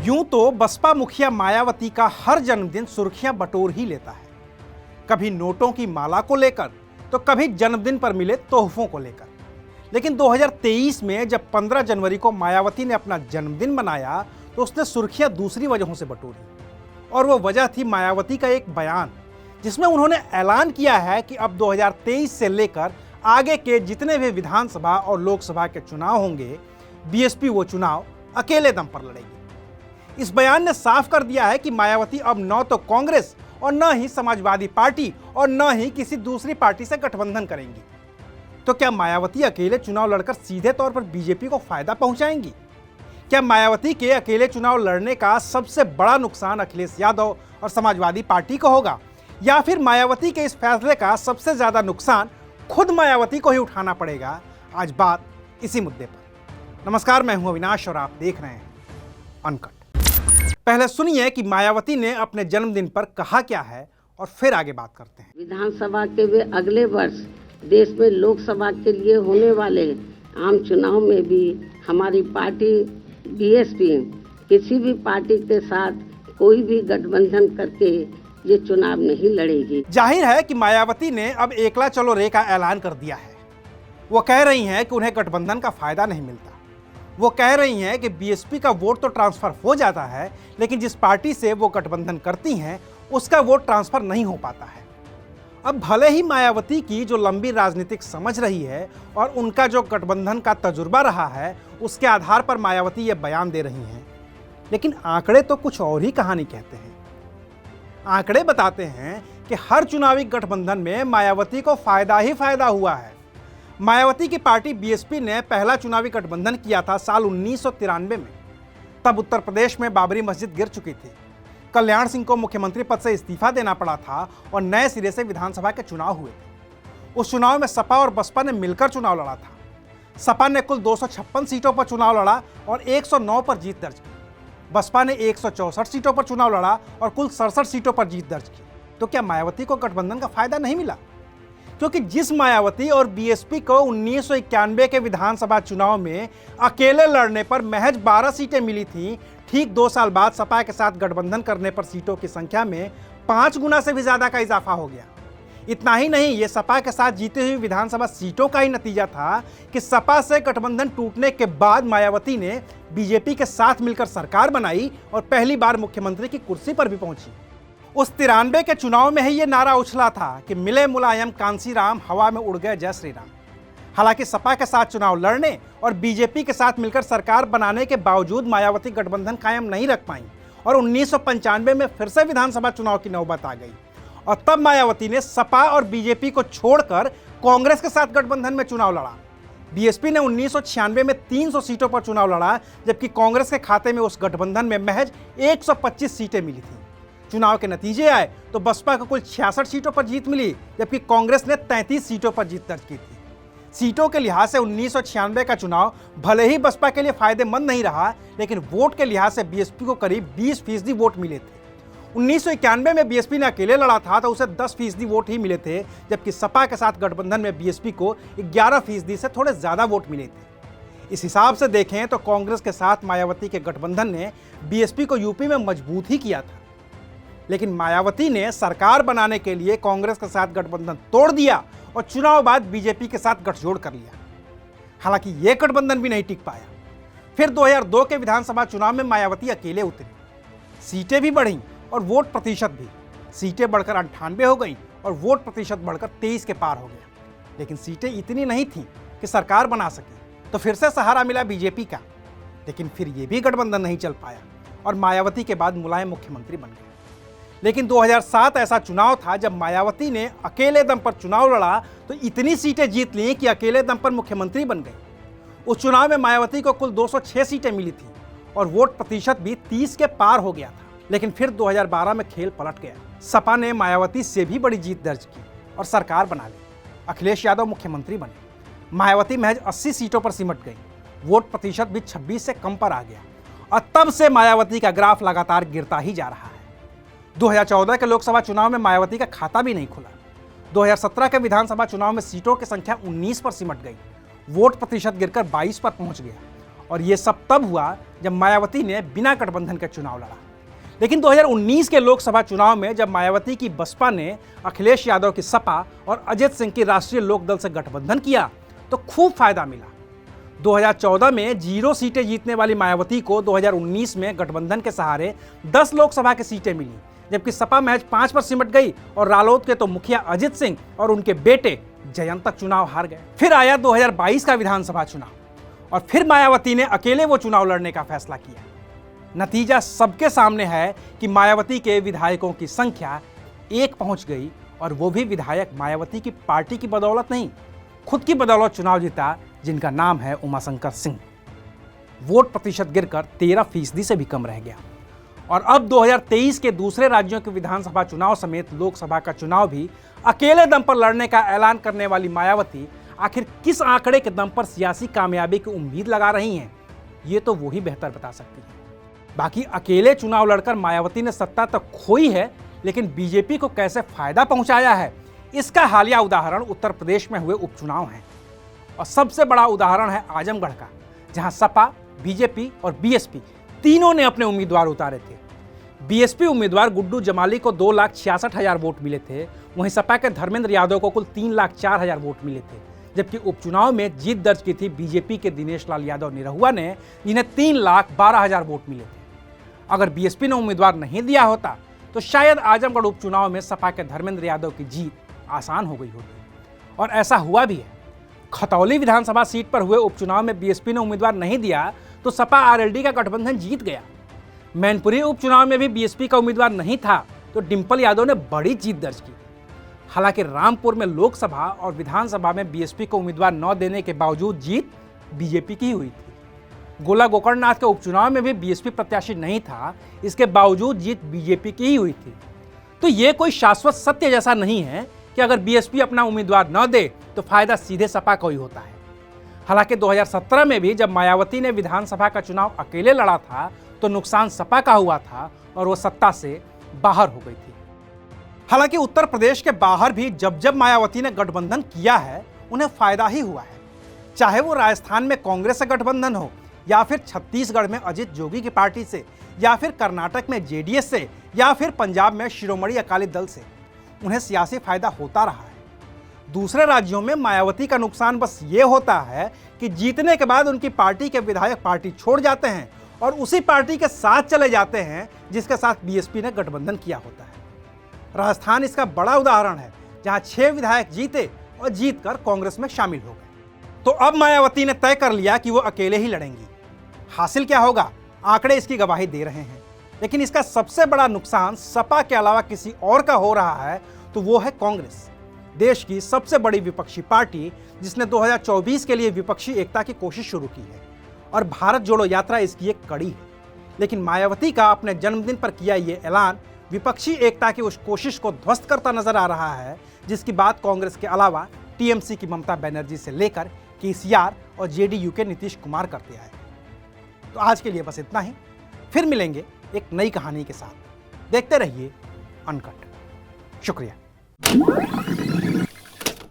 यूं तो बसपा मुखिया मायावती का हर जन्मदिन सुर्खियां बटोर ही लेता है, कभी नोटों की माला को लेकर तो कभी जन्मदिन पर मिले तोहफों को लेकर। लेकिन 2023 में जब 15 जनवरी को मायावती ने अपना जन्मदिन मनाया तो उसने सुर्खियां दूसरी वजहों से बटोरी, और वो वजह थी मायावती का एक बयान जिसमें उन्होंने ऐलान किया है कि अब 2023 से लेकर आगे के जितने भी विधानसभा और लोकसभा के चुनाव होंगे, बीएसपी वो चुनाव अकेले दम पर लड़ेगी। इस बयान ने साफ कर दिया है कि मायावती अब न तो कांग्रेस और न ही समाजवादी पार्टी और न ही किसी दूसरी पार्टी से गठबंधन करेंगी। तो क्या मायावती अकेले चुनाव लड़कर सीधे तौर पर बीजेपी को फायदा पहुंचाएंगी? क्या मायावती के अकेले चुनाव लड़ने का सबसे बड़ा नुकसान अखिलेश यादव और समाजवादी पार्टी को होगा, या फिर मायावती के इस फैसले का सबसे ज्यादा नुकसान खुद मायावती को ही उठाना पड़ेगा? आज बात इसी मुद्दे पर। नमस्कार, मैं हूं अविनाश और आप देख रहे हैं अनकट। पहले सुनिए कि मायावती ने अपने जन्मदिन पर कहा क्या है और फिर आगे बात करते हैं। विधानसभा के वे अगले वर्ष देश में लोकसभा के लिए होने वाले आम चुनाव में भी हमारी पार्टी बीएसपी किसी भी पार्टी के साथ कोई भी गठबंधन करके ये चुनाव नहीं लड़ेगी। जाहिर है कि मायावती ने अब एकला चलो रे का ऐलान कर दिया है। वो कह रही हैं कि उन्हें गठबंधन का फायदा नहीं मिलता। वो कह रही हैं कि बीएसपी का वोट तो ट्रांसफर हो जाता है, लेकिन जिस पार्टी से वो गठबंधन करती हैं उसका वोट ट्रांसफर नहीं हो पाता है। अब भले ही मायावती की जो लंबी राजनीतिक समझ रही है और उनका जो गठबंधन का तजुर्बा रहा है उसके आधार पर मायावती ये बयान दे रही हैं, लेकिन आंकड़े तो कुछ और ही कहानी कहते हैं। आंकड़े बताते हैं कि हर चुनावी गठबंधन में मायावती को फायदा ही फायदा हुआ है। मायावती की पार्टी बीएसपी ने पहला चुनावी गठबंधन किया था साल 1993 में। तब उत्तर प्रदेश में बाबरी मस्जिद गिर चुकी थी, कल्याण सिंह को मुख्यमंत्री पद से इस्तीफा देना पड़ा था और नए सिरे से विधानसभा के चुनाव हुए थे। उस चुनाव में सपा और बसपा ने मिलकर चुनाव लड़ा था। सपा ने कुल 256 सीटों पर चुनाव लड़ा और 109 पर जीत दर्ज की। बसपा ने 164 सीटों पर चुनाव लड़ा और कुल 67 सीटों पर जीत दर्ज की। तो क्या मायावती को गठबंधन का फायदा नहीं मिला? क्योंकि जिस मायावती और बीएसपी को 1991 के विधानसभा चुनाव में अकेले लड़ने पर महज 12 सीटें मिली थीं, ठीक 2 साल बाद सपा के साथ गठबंधन करने पर सीटों की संख्या में 5 गुना से भी ज्यादा का इजाफा हो गया। इतना ही नहीं, ये सपा के साथ जीती हुई विधानसभा सीटों का ही नतीजा था कि सपा से गठबंधन टूटने के बाद मायावती ने बीजेपी के साथ मिलकर सरकार बनाई और पहली बार मुख्यमंत्री की कुर्सी पर भी पहुंची। उस 93 के चुनाव में ही ये नारा उछला था कि मिले मुलायम कांसी राम, हवा में उड़ गए जय श्री राम। हालांकि सपा के साथ चुनाव लड़ने और बीजेपी के साथ मिलकर सरकार बनाने के बावजूद मायावती गठबंधन कायम नहीं रख पाई और 1995 में फिर से विधानसभा चुनाव की नौबत आ गई। और तब मायावती ने सपा और बीजेपी को छोड़कर कांग्रेस के साथ गठबंधन में चुनाव लड़ा। बीएसपी ने 1996 में 300 सीटों पर चुनाव लड़ा, जबकि कांग्रेस के खाते में उस गठबंधन में महज 125 सीटें मिली थी। चुनाव के नतीजे आए तो बसपा को कुल 66 सीटों पर जीत मिली, जबकि कांग्रेस ने 33 सीटों पर जीत दर्ज की थी। सीटों के लिहाज से 1996 का चुनाव भले ही बसपा के लिए फायदेमंद नहीं रहा, लेकिन वोट के लिहाज से बीएसपी को करीब 20% वोट मिले थे। 1991 में बीएसपी ने अकेले लड़ा था तो उसे 10% वोट ही मिले थे, जबकि सपा के साथ गठबंधन में बीएसपी को 11% से थोड़े ज्यादा वोट मिले थे। इस हिसाब से देखें तो कांग्रेस के साथ मायावती के गठबंधन ने बीएसपी को यूपी में मजबूत ही किया था। लेकिन मायावती ने सरकार बनाने के लिए कांग्रेस के साथ गठबंधन तोड़ दिया और चुनाव बाद बीजेपी के साथ गठजोड़ कर लिया। हालांकि यह गठबंधन भी नहीं टिक पाया। फिर 2002 के विधानसभा चुनाव में मायावती अकेले उतरी। सीटें भी बढ़ीं और वोट प्रतिशत भी। सीटें बढ़कर 98 हो गई और वोट प्रतिशत बढ़कर 23 के पार हो गया। लेकिन सीटें इतनी नहीं थीं कि सरकार बना सके, तो फिर से सहारा मिला बीजेपी का। लेकिन फिर यह भी गठबंधन नहीं चल पाया और मायावती के बाद मुलायम मुख्यमंत्री बन गए। लेकिन 2007 ऐसा चुनाव था जब मायावती ने अकेले दम पर चुनाव लड़ा तो इतनी सीटें जीत ली कि अकेले दम पर मुख्यमंत्री बन गई। उस चुनाव में मायावती को कुल 206 सीटें मिली थी और वोट प्रतिशत भी 30 के पार हो गया था। लेकिन फिर 2012 में खेल पलट गया। सपा ने मायावती से भी बड़ी जीत दर्ज की और सरकार बना ली। अखिलेश यादव मुख्यमंत्री बने। मायावती महज 80 सीटों पर सिमट गई। वोट प्रतिशत भी 26 से कम पर आ गया और तब से मायावती का ग्राफ लगातार गिरता ही जा रहा है। 2014 के लोकसभा चुनाव में मायावती का खाता भी नहीं खुला। 2017 के विधानसभा चुनाव में सीटों की संख्या 19 पर सिमट गई। वोट प्रतिशत गिरकर 22 पर पहुंच गया और ये सब तब हुआ जब मायावती ने बिना गठबंधन के चुनाव लड़ा। लेकिन 2019 के लोकसभा चुनाव में जब मायावती की बसपा ने अखिलेश यादव की सपा और अजित सिंह की राष्ट्रीय लोकदल से गठबंधन किया तो खूब फायदा मिला। 2014 में 0 सीटें जीतने वाली मायावती को 2019 में गठबंधन के सहारे 10 लोकसभा की सीटें मिली, जबकि सपा महज 5 पर सिमट गई और रालोद के तो मुखिया अजित सिंह और उनके बेटे जयंत तक चुनाव हार गए। फिर आया 2022 का विधानसभा चुनाव और फिर मायावती ने अकेले वो चुनाव लड़ने का फैसला किया। नतीजा सबके सामने है कि मायावती के विधायकों की संख्या 1 पहुंच गई और वो भी विधायक मायावती की पार्टी की बदौलत नहीं, खुद की बदौलत चुनाव जीता, जिनका नाम है उमाशंकर सिंह। वोट प्रतिशत गिरकर 13% से भी कम रह गया। और अब 2023 के दूसरे राज्यों के विधानसभा चुनाव समेत लोकसभा का चुनाव भी अकेले दम पर लड़ने का ऐलान करने वाली मायावती आखिर किस आंकड़े के दम पर सियासी कामयाबी की उम्मीद लगा रही हैं, ये तो वो ही बेहतर बता सकती हैं। बाकी अकेले चुनाव लड़कर मायावती ने सत्ता तक खोई है, लेकिन बीजेपी को कैसे फायदा पहुंचाया है, इसका हालिया उदाहरण उत्तर प्रदेश में हुए उपचुनाव है। और सबसे बड़ा उदाहरण है आजमगढ़ का, जहां सपा, बीजेपी और बीएसपी तीनों ने अपने उम्मीदवार उतारे थे। बीएसपी उम्मीदवार गुड्डू जमाली को 2,66,000 वोट मिले थे, वहीं सपा के धर्मेंद्र यादव को कुल 3,04,000 वोट मिले थे, जबकि उपचुनाव में जीत दर्ज की थी बीजेपी के दिनेश लाल यादव निरहुआ ने, जिन्हें 3,12,000 वोट मिले थे। अगर बीएसपी ने उम्मीदवार नहीं दिया होता तो शायद आजमगढ़ उपचुनाव में सपा के धर्मेंद्र यादव की जीत आसान हो गई होती, और ऐसा हुआ भी है। खतौली विधानसभा सीट पर हुए उपचुनाव में बीएसपी ने उम्मीदवार नहीं दिया तो सपा आरएलडी का गठबंधन जीत गया। मैनपुरी उपचुनाव में भी बीएसपी का उम्मीदवार नहीं था तो डिंपल यादव ने बड़ी जीत दर्ज की। हालांकि रामपुर में लोकसभा और विधानसभा में बीएसपी को उम्मीदवार न देने के बावजूद जीत बीजेपी की हुई थी। गोला गोकर्णनाथ के उपचुनाव में भी बीएसपी प्रत्याशी नहीं था, इसके बावजूद जीत बीजेपी की ही हुई थी। तो ये कोई शाश्वत सत्य जैसा नहीं है कि अगर बीएसपी अपना उम्मीदवार न दे तो फायदा सीधे सपा को ही होता है। हालांकि 2017 में भी जब मायावती ने विधानसभा का चुनाव अकेले लड़ा था तो नुकसान सपा का हुआ था और वो सत्ता से बाहर हो गई थी। हालांकि उत्तर प्रदेश के बाहर भी जब जब मायावती ने गठबंधन किया है उन्हें फायदा ही हुआ है, चाहे वो राजस्थान में कांग्रेस से गठबंधन हो, या फिर छत्तीसगढ़ में अजित जोगी की पार्टी से, या फिर कर्नाटक में जेडीएस से, या फिर पंजाब में शिरोमणि अकाली दल से। उन्हें सियासी फायदा होता रहा है। दूसरे राज्यों में मायावती का नुकसान बस ये होता है कि जीतने के बाद उनकी पार्टी के विधायक पार्टी छोड़ जाते हैं और उसी पार्टी के साथ चले जाते हैं जिसके साथ बीएसपी ने गठबंधन किया होता है। राजस्थान इसका बड़ा उदाहरण है, जहां 6 विधायक जीते और जीतकर कांग्रेस में शामिल हो गए। तो अब मायावती ने तय कर लिया कि वो अकेले ही लड़ेंगी। हासिल क्या होगा, आंकड़े इसकी गवाही दे रहे हैं, लेकिन इसका सबसे बड़ा नुकसान सपा के अलावा किसी और का हो रहा है तो वो है कांग्रेस, देश की सबसे बड़ी विपक्षी पार्टी, जिसने 2024 के लिए विपक्षी एकता की कोशिश शुरू की है और भारत जोड़ो यात्रा इसकी एक कड़ी है। लेकिन मायावती का अपने जन्मदिन पर किया ये ऐलान विपक्षी एकता की उस कोशिश को ध्वस्त करता नजर आ रहा है, जिसकी बात कांग्रेस के अलावा टीएमसी की ममता बनर्जी से लेकर केसीआर और जेडीयू के नीतीश कुमार करते आए। तो आज के लिए बस इतना ही, फिर मिलेंगे एक नई कहानी के साथ। देखते रहिए अनकट। शुक्रिया।